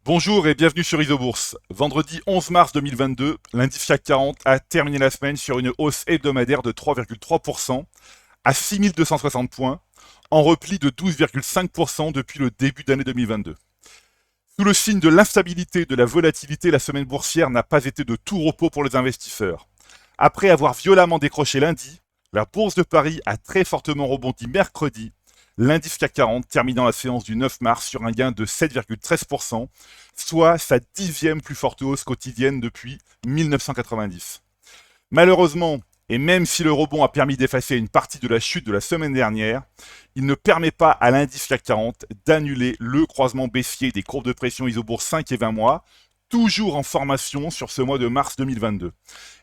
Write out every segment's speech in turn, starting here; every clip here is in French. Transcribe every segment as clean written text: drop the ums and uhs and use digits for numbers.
Bonjour et bienvenue sur Isobourse. Vendredi 11 mars 2022, l'indice CAC 40 a terminé la semaine sur une hausse hebdomadaire de 3,3% à 6260 points, en repli de 12,5% depuis le début d'année 2022. Sous le signe de l'instabilité de la volatilité, la semaine boursière n'a pas été de tout repos pour les investisseurs. Après avoir violemment décroché lundi, la bourse de Paris a très fortement rebondi mercredi, l'indice CAC 40 terminant la séance du 9 mars sur un gain de 7,13%, soit sa 10e plus forte hausse quotidienne depuis 1990. Malheureusement, et même si le rebond a permis d'effacer une partie de la chute de la semaine dernière, il ne permet pas à l'indice CAC 40 d'annuler le croisement baissier des courbes de pression Isobourse 5 et 20 mois, toujours en formation sur ce mois de mars 2022.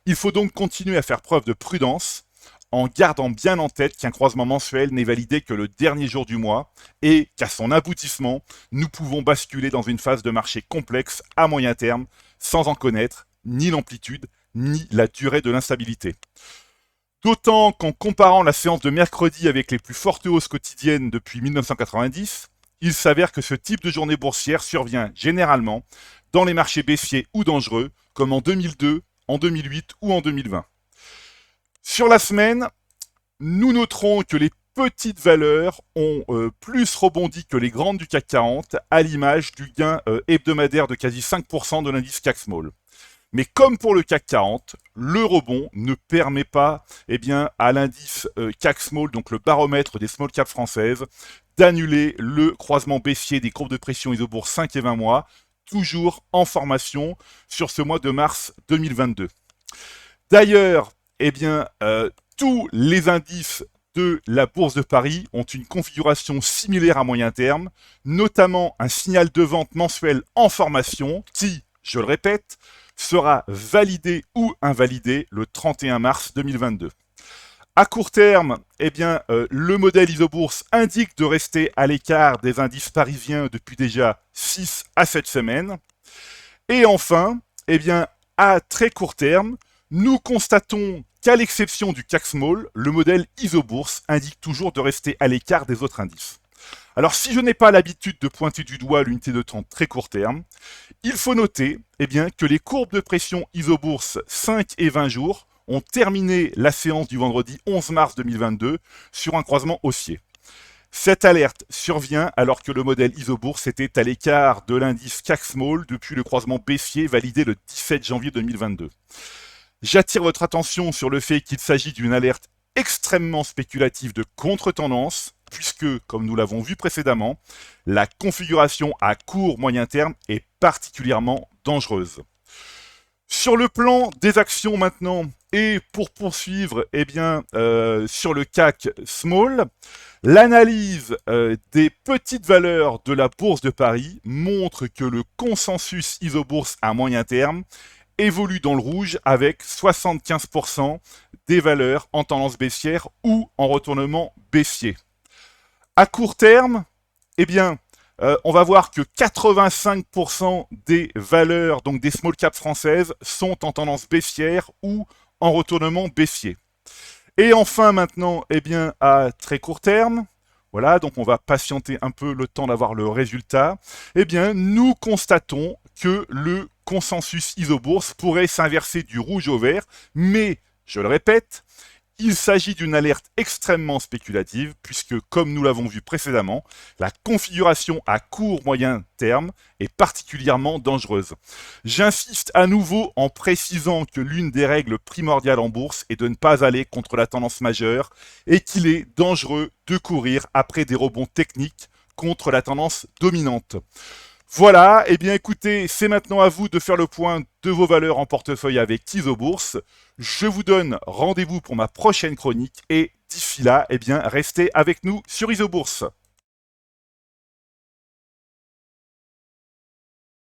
Il faut donc continuer à faire preuve de prudence, en gardant bien en tête qu'un croisement mensuel n'est validé que le dernier jour du mois et qu'à son aboutissement, nous pouvons basculer dans une phase de marché complexe à moyen terme sans en connaître ni l'amplitude ni la durée de l'instabilité. D'autant qu'en comparant la séance de mercredi avec les plus fortes hausses quotidiennes depuis 1990, il s'avère que ce type de journée boursière survient généralement dans les marchés baissiers ou dangereux comme en 2002, en 2008 ou en 2020. Sur la semaine, nous noterons que les petites valeurs ont plus rebondi que les grandes du CAC 40, à l'image du gain hebdomadaire de quasi 5% de l'indice CAC Small. Mais comme pour le CAC 40, le rebond ne permet pas à l'indice CAC Small, donc le baromètre des small caps françaises, d'annuler le croisement baissier des courbes de pression Isobourse 5 et 20 mois, toujours en formation sur ce mois de mars 2022. D'ailleurs, tous les indices de la Bourse de Paris ont une configuration similaire à moyen terme, notamment un signal de vente mensuel en formation qui, je le répète, sera validé ou invalidé le 31 mars 2022. À court terme, le modèle Isobourse indique de rester à l'écart des indices parisiens depuis déjà 6 à 7 semaines. Et enfin, à très court terme, nous constatons qu'à l'exception du CAC Small, le modèle Isobourse indique toujours de rester à l'écart des autres indices. Alors si je n'ai pas l'habitude de pointer du doigt l'unité de temps très court terme, il faut noter que les courbes de pression Isobourse 5 et 20 jours ont terminé la séance du vendredi 11 mars 2022 sur un croisement haussier. Cette alerte survient alors que le modèle Isobourse était à l'écart de l'indice CAC Small depuis le croisement baissier validé le 17 janvier 2022. J'attire votre attention sur le fait qu'il s'agit d'une alerte extrêmement spéculative de contre-tendance, puisque, comme nous l'avons vu précédemment, la configuration à court-moyen terme est particulièrement dangereuse. Sur le plan des actions maintenant, et pour poursuivre sur le CAC Small, l'analyse des petites valeurs de la Bourse de Paris montre que le consensus Isobourse à moyen terme évolue dans le rouge avec 75% des valeurs en tendance baissière ou en retournement baissier. À court terme, on va voir que 85% des valeurs, donc des small caps françaises, sont en tendance baissière ou en retournement baissier. Et enfin maintenant, à très court terme, voilà, donc on va patienter un peu le temps d'avoir le résultat, nous constatons que le consensus Isobourse pourrait s'inverser du rouge au vert, mais, je le répète, il s'agit d'une alerte extrêmement spéculative, puisque, comme nous l'avons vu précédemment, la configuration à court-moyen terme est particulièrement dangereuse. J'insiste à nouveau en précisant que l'une des règles primordiales en bourse est de ne pas aller contre la tendance majeure et qu'il est dangereux de courir après des rebonds techniques contre la tendance dominante. Voilà, écoutez, c'est maintenant à vous de faire le point de vos valeurs en portefeuille avec Isobourse. Je vous donne rendez-vous pour ma prochaine chronique et d'ici là, restez avec nous sur Isobourse.